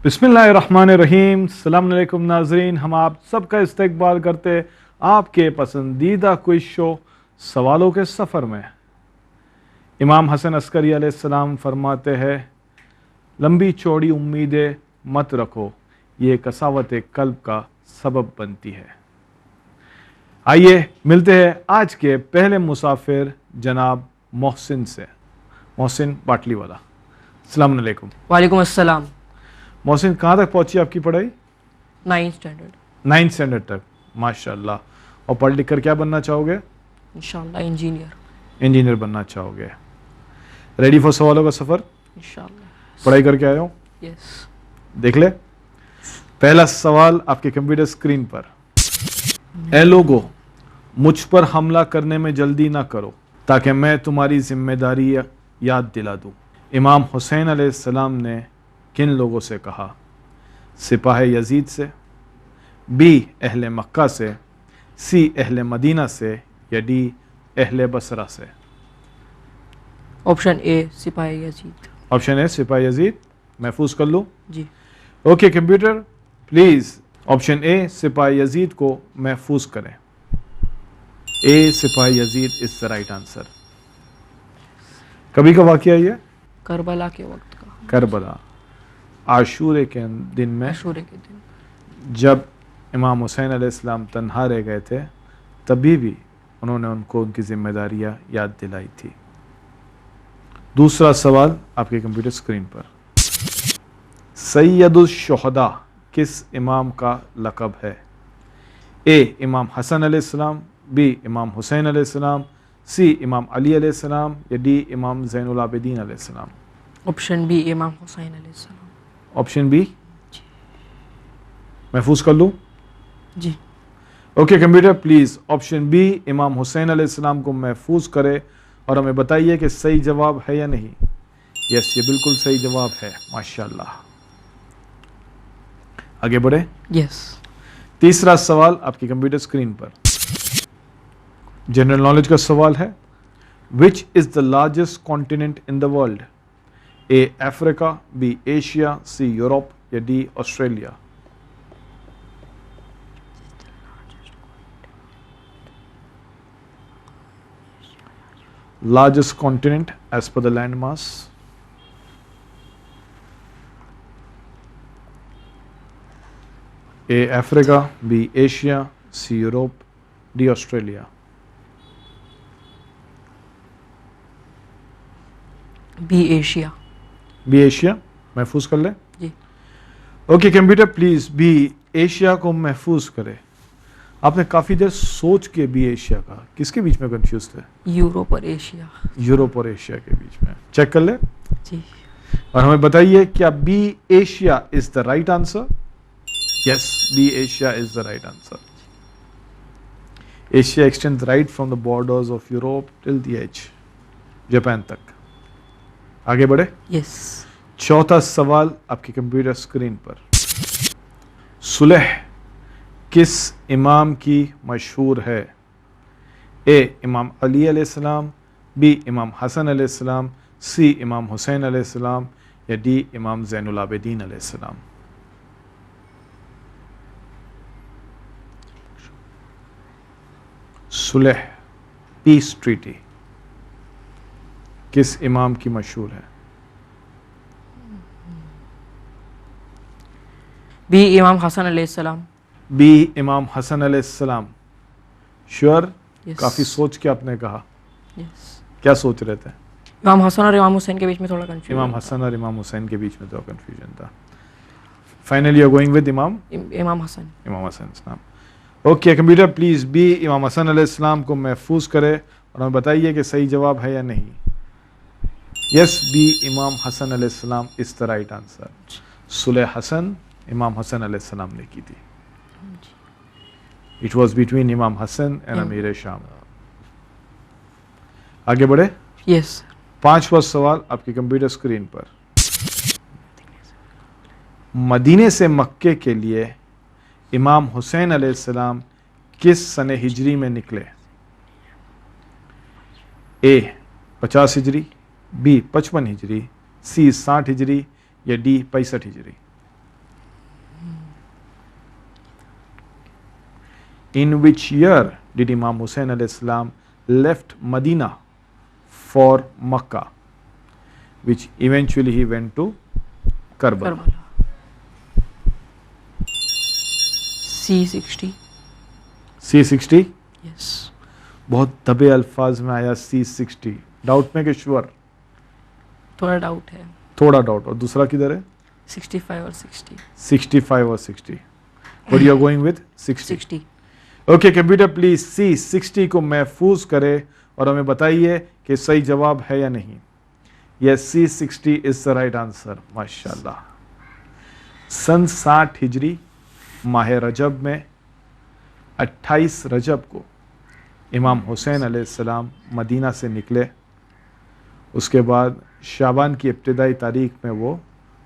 बिस्मिल्लाहिर्रहमानिर्रहीम। अस्सलाम वालेकुम नाज़रीन, हम आप सबका इस्तकबाल करते आपके पसंदीदा क्विज शो सवालों के सफ़र में। इमाम हसन अस्करी अलैहिस्सलाम फरमाते हैं, लंबी चौड़ी उम्मीदें मत रखो, ये कसावत कल्ब का सबब बनती है। आइए मिलते हैं आज के पहले मुसाफिर जनाब मोहसिन से। मोहसिन बाटली वाला, अस्सलाम वालेकुम। वालेकुम अस्सलाम। मोहसिन, कहाँ तक पहुंची आपकी पढ़ाई? 9th standard. 9th स्टैंडर्ड तक, माशाल्लाह। और पढ़ लिख कर क्या बनना चाहोगे? इंशाल्लाह इंजीनियर। इंजीनियर बनना चाहोगे। रेडी फॉर सवालों का सफ़र? इंशाल्लाह। पढ़ाई करके आए हो? यस। देख ले, पहला सवाल आपके कंप्यूटर स्क्रीन पर। ए लोगो, मुझ पर हमला करने में जल्दी ना करो ताकि मैं तुम्हारी जिम्मेदारी याद दिला दूं। इमाम हुसैन अलैहिस्सलाम ने किन लोगों से कहा? सिपाह यजीद से, बी अहले मक्का से, सी अहले मदीना से, या डी अहले बसरा से? ऑप्शन ए सिपाही यजीद। ऑप्शन ए सिपाह यजीद, महफूज कर लूँ? जी। Okay computer, please option A सिपाह यजीद को महफूज करें। ए सिपाह Yazid is the right answer. कभी का वाकया ये? करबला के वक्त का। करबला, आशूरे के दिन में, आशूरे के दिन जब इमाम हुसैन अलैहिस्सलाम तन्हा रह गए थे, तभी भी उन्होंने उनको उनकी जिम्मेदारियां याद दिलाई थी। दूसरा सवाल आपके कंप्यूटर स्क्रीन पर। सैयदुश शुहदा किस इमाम का लक़ब है? ए इमाम हसन अलैहिस्सलाम, बी इमाम हुसैन अलैहिस्सलाम, सी इमाम अली अलैहिस्सलाम, या डी इमाम ज़ैनुल आबिदीन अलैहिस्सलाम? ऑप्शन बी इमाम हुसैन अलैहिस्सलाम। ऑप्शन बी महफूज कर लूँ? जी। Okay computer, please option B Imam Hussain अलैहिस्सलाम को महफूज करे और हमें बताइए कि सही जवाब है या नहीं। यस, ये बिल्कुल सही जवाब है, माशाल्लाह। आगे बढ़े। यस। तीसरा सवाल आपकी कंप्यूटर स्क्रीन पर, जनरल नॉलेज का सवाल है। Which is the largest continent in the world? A Africa, B Asia, C Europe, या D Australia? Largest continent as per the land mass? A Africa, B Asia, C Europe, D Australia? B Asia. B Asia महफूज कर ले। जी। Okay computer, please B Asia को महफूज करे। आपने काफी देर सोच के बी एशिया का, किसके बीच में कंफ्यूज थे? यूरोप और एशिया। यूरोप और एशिया के बीच में। चेक कर ले जी। और हमें बताइए क्या B Asia is the right answer? Yes, B Asia is the right answer. Asia extends right from the borders of Europe till the edge, Japan तक। आगे बढ़े। यस। चौथा सवाल आपकी कंप्यूटर स्क्रीन पर। सुलह किस इमाम की मशहूर है? ए इमाम अली अलैहिस्सलाम, बी इमाम हसन अलैहिस्सलाम, सी इमाम हुसैन अलैहिस्सलाम, या डी इमाम ज़ैनुल आबिदीन अलैहिस्सलाम? सुलह, पीस ट्रीटी, किस इमाम की मशहूर है? बी इमाम हसन अलैहिस्सलाम। बी इमाम हसन अलैहिस्सलाम। श्योर? यस। काफी सोच के आपने कहा। यस। क्या सोच रहे थे? इमाम हसन और इमाम हुसैन के बीच में थोड़ा कंफ्यूजन। इमाम हसन और इमाम हुसैन के बीच में तो कंफ्यूजन था। Finally you are going with Imam Hasan. Imam Hasan Islam. Okay computer, please B Imam Hasan अलैहिस्सलाम को महफूज करे और हमें बताइए कि सही जवाब है या नहीं। यस, बी इमाम हसन अलैहिस्सलाम is the right answer. Sulah Hasan Imam Hasan अलैहिस्सलाम ने की थी। इट वॉज बिटवीन इमाम हसन एंड अमीर शाम। आगे बढ़े। यस। पांचवा सवाल आपकी कंप्यूटर स्क्रीन पर। मदीने से मक्के के लिए इमाम हुसैन अलैहिस्सलाम किस सने हिजरी में निकले? ए 50 हिजरी, बी 55 हिजरी, सी 60 हिजरी, या D 65 Hijri? In which year did Imam Hussein alayhi salam left Medina for Makkah, which eventually he went to Karbala? Karbala. C60. C60? Yes. बहुत दबे अल्फाज में आया C60, डाउट में कि श्योर? थोड़ा डाउट है. थोड़ा डाउट. और दूसरा किधर है? 65 और 60. 65 और 60. But you are going with 60. 60. Okay computer please C60 को महफूज करे और हमें बताइए कि सही जवाब है या नहीं. Yes, C60 is the right answer. माशाल्लाह. सन 60 हिजरी माह रजब में 28 रजब को इमाम हुसैन अलैहिस्सलाम मदीना से निकले. उसके बाद शाबान की इब्तिदाई तारीख में वो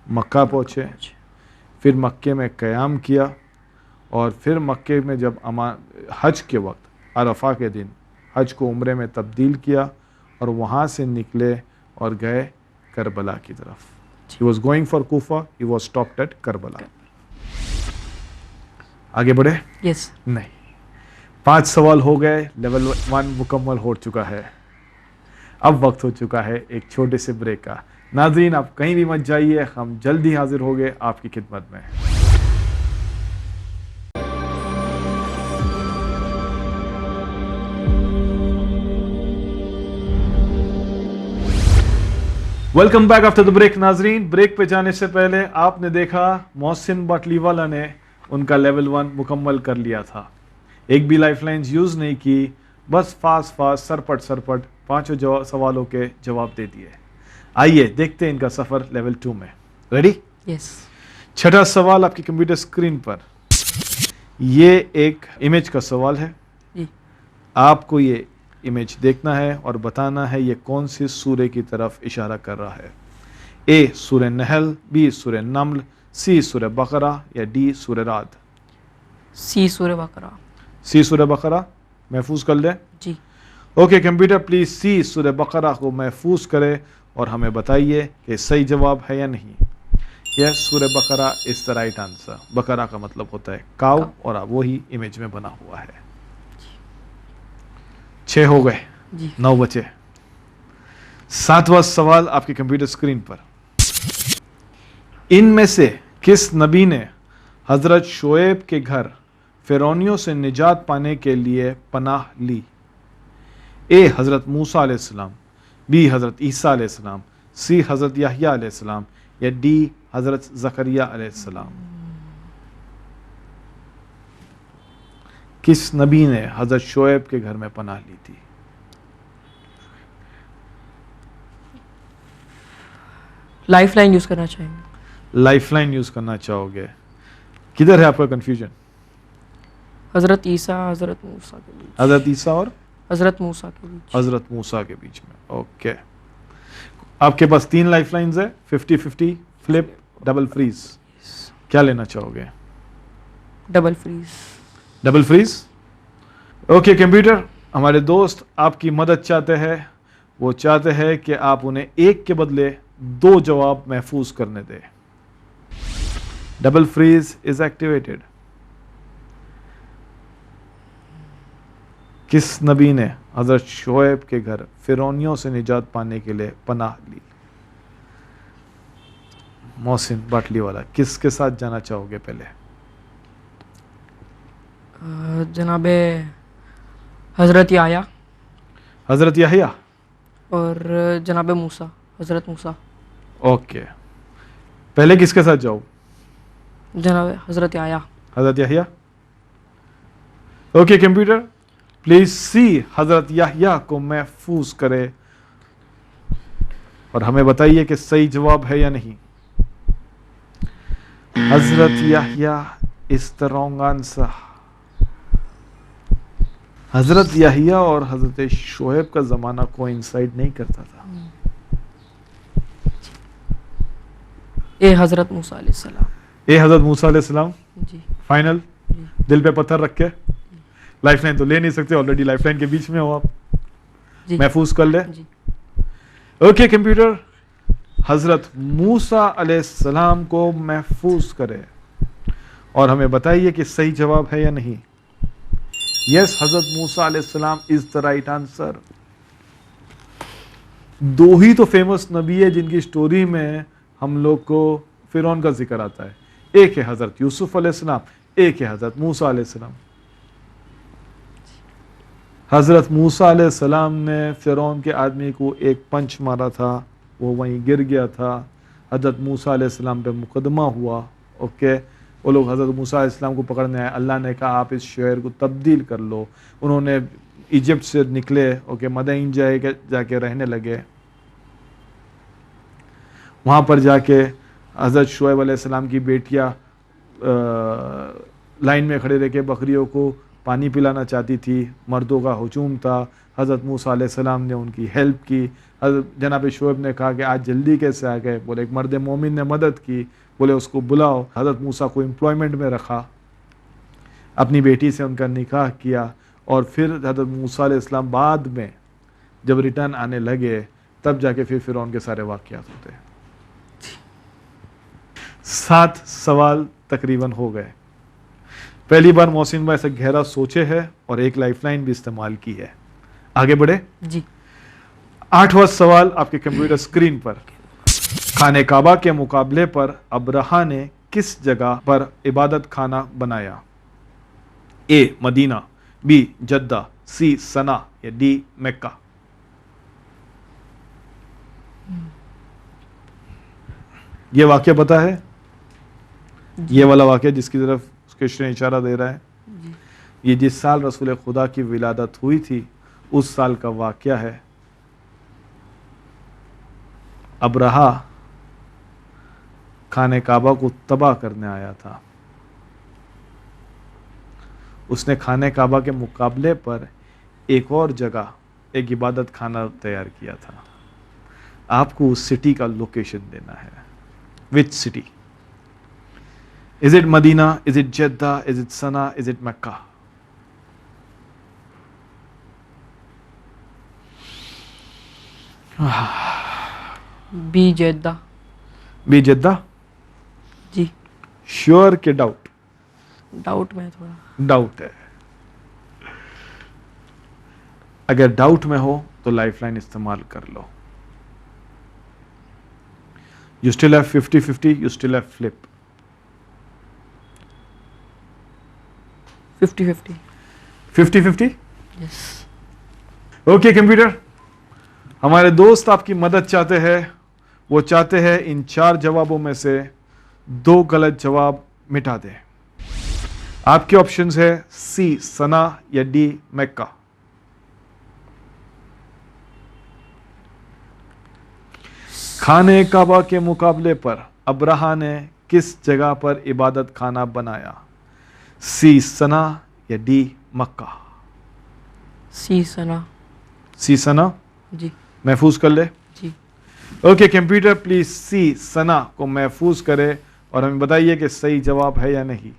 मक्का पहुँचे. फिर मक्के में क़याम किया और फिर मक्के में जब हज के वक्त अरफा के दिन हज को उम्रे में तब्दील किया और वहाँ से निकले और गए करबला की तरफ. He was going for Kufa, he was stopped at Karbala. आगे बढ़े? Yes. नहीं. 5 सवाल हो गए. लेवल 1 मुकम्मल हो चुका है. अब वक्त हो चुका है एक छोटे से ब्रेक का. नाज़रीन आप कहीं भी मत जाइए, हम जल्दी हाजिर हो गए आपकी खिदमत में. Welcome back after the break. नाजरीन ब्रेक पे जाने से पहले आपने देखा मोहसिन बाटलीवाला ने उनका लेवल 1 मुकम्मल कर लिया था. एक भी लाइफलाइंस यूज़ नहीं की, बस फास्ट सरपट 5 सवालों के जवाब दे दिए. आइए देखते हैं इनका सफ़र लेवल 2 में. रेडी? Yes. छठा सवाल आपकी कंप्यूटर स्क्रीन पर. ये एक इमेज का सवाल है. जी. आपको ये इमेज देखना है और बताना है ये कौन सी सूरे की तरफ इशारा कर रहा है. ए सूरह नहल, बी सूरह नम्ल, सी सूरह बकरा या डी सूरह राद. C सूरह बकरा. सी सूरह बकरा महफूज कर ले. जी. ओके कंप्यूटर प्लीज सी सूरह बकरा को महफूज करे और हमें बताइए कि सही जवाब है या नहीं. यह सूरह बकरा इज द राइट आंसर. बकरा का मतलब होता है काऊ और अब वही इमेज में बना हुआ है. 6 हो गए. जी. 9 बचे. 7वां सवाल आपके कंप्यूटर स्क्रीन पर. इनमें से किस नबी ने हजरत शोएब के घर फिरौनियों से निजात पाने के लिए पनाह ली. ए हजरत मूसा अलैहिस्सलाम, बी हजरत ईसा अलैहिस्सलाम, सी हजरत याह्या अलैहिस्सलाम या डी हजरत ज़करिया अलैहिस्सलाम. किस नबी ने हजरत शोएब के घर में पनाह ली थी? लाइफलाइन यूज करना चाहेंगे. लाइफलाइन यूज करना चाहोगे. किधर है आपका कंफ्यूजन? हजरत ईसा हजरत मूसा के बीच. हजरत ईसा और हजरत मूसा के बीच. हजरत मूसा के बीच में. ओके. आपके पास 3 लाइफलाइंस है. 50-50, फ्लिप, डबल फ्रीज. क्या लेना चाहोगे? Double freeze. Double freeze. Okay computer, हमारे दोस्त आपकी मदद चाहते हैं. वो चाहते हैं कि आप उन्हें एक के बदले 2 जवाब महफूज करने दें. Double freeze is activated. किस नबी ने हजरत शोएब के घर फिरौनियों से निजात पाने के लिए पनाह ली? मोहसिन बाटलीवाला किसके साथ जाना चाहोगे पहले? जनाबे हजरत याह्या. हजरत याह्या और जनाबे मूसा, हजरत मूसा. ओके. पहले किसके साथ जाओ? जनाबे हजरत याह्या. हजरत Yahya. Okay computer please see हजरत याह्या को महफूज करे और हमें बताइए कि सही जवाब है या नहीं. हजरत Yahya is the wrong answer. हजरत याह्या और हजरत शोएब का जमाना कोइंसाइड नहीं करता था. ए हजरत मूसा अलैहिस्सलाम. ए हजरत मूसा अलैहिस्सलाम. जी. फाइनल. दिल पे पत्थर रख के. लाइफलाइन तो ले नहीं सकते, ऑलरेडी लाइफलाइन के बीच में हो आप. जी. महफूज कर ले. जी. ओके कंप्यूटर हजरत मूसा अलैहिस्सलाम को महफूज करे और हमें बताइए कि सही जवाब है या नहीं. Yes, Hazrat Musa alayhi salam is the right answer. दो ही तो फेमस नबी है जिनकी स्टोरी में हम लोग को फिरौन का जिक्र आता है, एक है हजरत यूसुफ अलैहिस्सलाम, एक है हजरत मूसा अलैहिस्सलाम। हजरत मूसा अलैहिस्सलाम ने फिरौन के आदमी को एक पंच मारा था, वो वहीं गिर गया था। हजरत मूसा अलैहिस्सलाम पे मुकदमा हुआ। ओके, वो लोग हजरत मूसा अलैहिस्सलाम को पकड़ने आए। अल्लाह ने कहा आप इस शहर को तब्दील कर लो। उन्होंने इजिप्ट से निकले, ओके, मदीन जाके रहने लगे। वहाँ पर जाके हज़रत शुएब अलैहिस्सलाम की बेटियाँ लाइन में खड़े रह के बकरियों को पानी पिलाना चाहती थी, मर्दों का हुजूम था। हज़रत मूसा अलैहिस्सलाम ने उनकी हेल्प की। हज़रत जनाब शुएब ने कहा कि आज जल्दी कैसे आ गए? बोले एक मर्द मोमिन ने मदद की। बोले उसको बुलाओ। हज़रत मूसा को एम्प्लॉयमेंट में रखा, अपनी बेटी से उनका निकाह किया, और फिर हज़रत मूसा अलैहिस्सलाम बाद में जब रिटर्न आने लगे तब जाके फिर उनके सारे वाक़यात होते हैं। 7 सवाल तकरीबन हो गए। पहली बार मोहसिन भाई ऐसा गहरा सोचे है और एक लाइफलाइन भी इस्तेमाल की है। आगे बढ़े जी। 8वां सवाल आपके कंप्यूटर स्क्रीन पर। खाने काबा के मुकाबले पर अब्रहा ने किस जगह पर इबादत खाना बनाया? ए मदीना, बी जद्दा, सी सना या डी मक्का? ये वाक्य पता है? ये वाला वाक्य जिसकी तरफ कृष्ण इशारा दे रहा है, ये जिस साल रसूल खुदा की विलादत हुई थी उस साल का वाक्य है। अब्रहा खाने काबा को तबाह करने आया था। उसने खाने काबा के मुकाबले पर एक और जगह एक इबादत खाना तैयार किया था। आपको उस सिटी का लोकेशन देना है। Which city? Is it Medina? Is it Jeddah? Is it Sana? Is it Mecca? B Jeddah. B Jeddah? जी। श्योर के डाउट? डाउट में थोड़ा। डाउट है। अगर डाउट में हो तो लाइफलाइन इस्तेमाल कर लो। You still have 50-50, you still have flip. 50-50। 50-50? Yes. Okay computer, हमारे दोस्त आपकी मदद चाहते हैं। वो चाहते हैं इन 4 जवाबों में से 2 गलत जवाब मिटा दें। आपके ऑप्शंस है सी सना या डी मक्का। खाने काबा के मुकाबले पर अब्रहा ने किस जगह पर इबादत खाना बनाया? सी सना या डी मक्का? सी सना। सी सना जी। महफूज कर ले। जी। ओके कंप्यूटर, प्लीज सी सना को महफूज करे और हमें बताइए कि सही जवाब है या नहीं।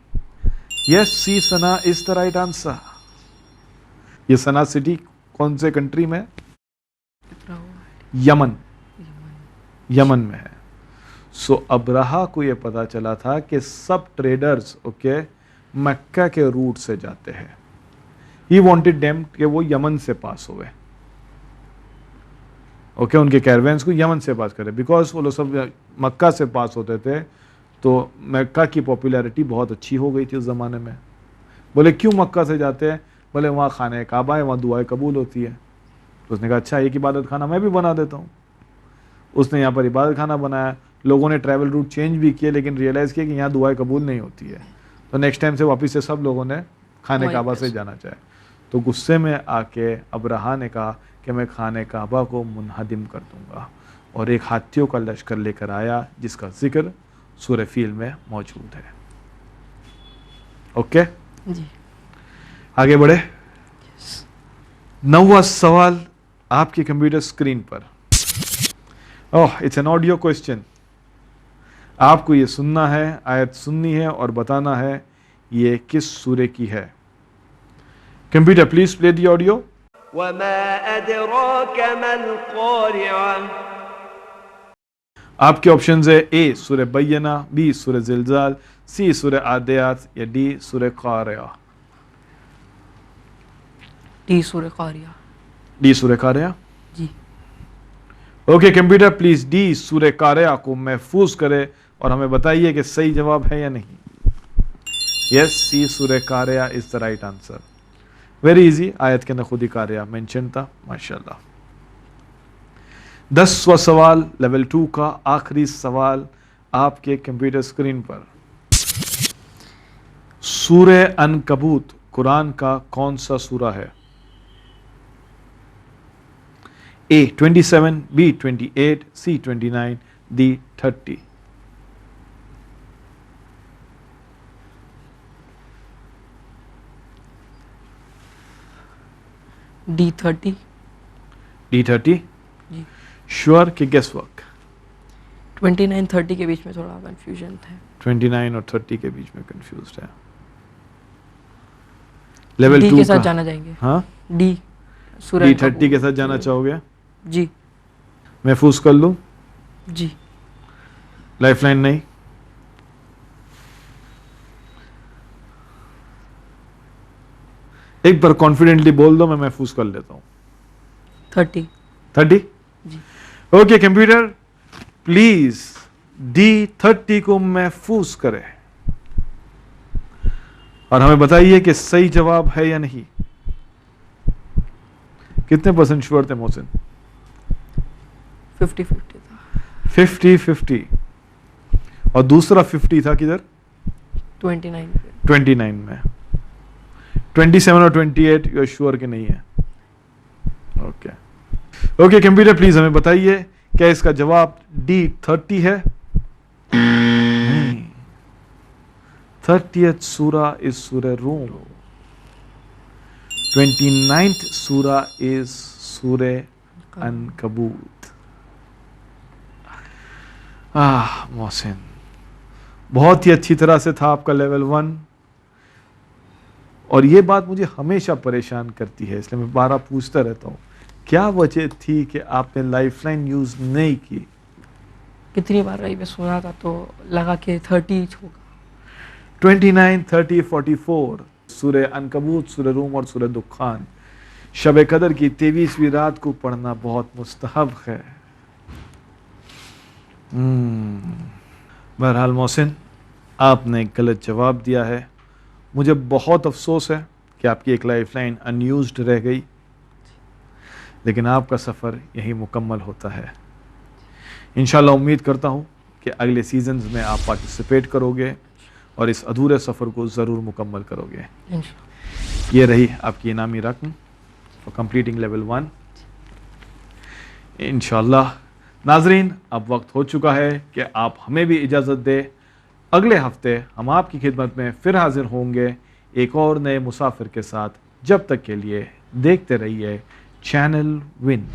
Yes, C Sana is the right answer. ये सना सिटी कौन से कंट्री में? यमन। यमन में है। सो अब्रहा को यह पता चला था कि सब ट्रेडर्स ओके मक्का के रूट से जाते हैं। ही वांटेड देम कि वो यमन से पास हुए, ओके, उनके कैरवेंस को यमन से पास करें, बिकॉज वो लोग सब मक्का से पास होते थे। तो मक्का की पॉपुलैरिटी बहुत अच्छी हो गई थी उस ज़माने में। बोले क्यों मक्का से जाते हैं? बोले वहाँ खाने काबा है, वहाँ दुआएं कबूल होती है। तो उसने कहा अच्छा एक इबादत खाना मैं भी बना देता हूँ। उसने यहाँ पर इबादत खाना बनाया। लोगों ने ट्रैवल रूट चेंज भी किए, लेकिन रियलाइज़ किया कि यहाँ दुआएं कबूल नहीं होती है। तो नेक्स्ट टाइम से वापस से सब लोगों ने खाने काबा से जाना चाहे। तो गुस्से में आके अब्रहा ने कहा कि मैं खाने काबा को मुनहदिम कर दूंगा, और एक हाथियों का लश्कर लेकर आया जिसका जिक्र सूरह फील में मौजूद है। ओके जी। आगे बढ़े। 9वां सवाल आपके कंप्यूटर स्क्रीन पर। ओह, इट्स एन ऑडियो क्वेश्चन। आपको ये सुनना है, आयत सुननी है और बताना है ये किस सूरे की है। Computer please play the audio. वमा अदराक मल क़ारिअह। आपके ऑप्शंस है ए सूरह बय्यना, बी सूरह ज़िलज़ाल, सी सूरह आदियात या डी सूरह क़ारिअह। डी सूरह कारिया। डी सूरह कारिया। जी। ओके कंप्यूटर प्लीज डी सूरह कारिया को महफूज करे और हमें बताइए कि सही जवाब है या नहीं। यस, सी सूरह कारिया is the right answer. Very easy, आयत के अंदर खुद ही कारिया मेंशन था, माशाल्लाह। 10वां सवाल लेवल 2 का आखिरी सवाल आपके कंप्यूटर स्क्रीन पर। सूरह अनकबूत कुरान का कौन सा सूरा है? ए 27, बी 28, सी 29, डी 30। डी 30। डी 30 जी। श्योर कि गेस वर्क? 29-30 के बीच में थोड़ा कंफ्यूजन था। 29 और 30 के बीच में कंफ्यूज्ड है। लेवल डी 2 के साथ का जाना चाहेंगे। हाँ, डी सूरह डी अनकबूत। 30 के साथ जाना चाहोगे? जी। महफूज कर लूं? जी। लाइफलाइन नहीं? एक बार कॉन्फिडेंटली बोल दो, मैं महफूज कर लेता हूं। 30। 30? जी। ओके कंप्यूटर प्लीज डी 30 को महफूज करें और हमें बताइए कि सही जवाब है या नहीं। कितने परसेंट श्योर थे मोहसिन? 50-50 था। 50-50 और दूसरा 50 था किधर? 29 पे। 29 में। 27 और 28 यू श्योर कि नहीं है? ओके ओके कंप्यूटर प्लीज हमें बताइए क्या इसका जवाब डी 30 है? नहीं, 30th सूरा इज सूरह रूम, 29th सूरा इज सूरह अनकबूत। मोहसिन बहुत ही अच्छी तरह से था आपका लेवल 1 और ये बात मुझे हमेशा परेशान करती है, इसलिए मैं बारह पूछता रहता हूँ क्या वजह थी कि आपने लाइफलाइन यूज नहीं की? कितनी बार रही मैं सुना था तो लगा कि 30 होगा। 29, 30, 44 सूरह अनकबूत, सूरह रूम और सूरह दुखान शब कदर की 23वीं रात को पढ़ना बहुत मुस्तहब है। बहरहाल मोहसिन आपने गलत जवाब दिया है। मुझे बहुत अफसोस है कि आपकी एक लाइफलाइन अनयूज्ड रह गई, लेकिन आपका सफ़र यही मुकम्मल होता है। इंशाल्लाह उम्मीद करता हूँ कि अगले सीजन्स में आप पार्टिसिपेट करोगे और इस अधूरे सफ़र को ज़रूर मुकम्मल करोगे। ये रही आपकी इनामी रकम फॉर कंप्लीटिंग लेवल 1 इंशाल्लाह। नाजरीन अब वक्त हो चुका है कि आप हमें भी इजाज़त दें। अगले हफ्ते हम आपकी खिदमत में फिर हाजिर होंगे एक और नए मुसाफिर के साथ। जब तक के लिए देखते रहिए चैनल विन।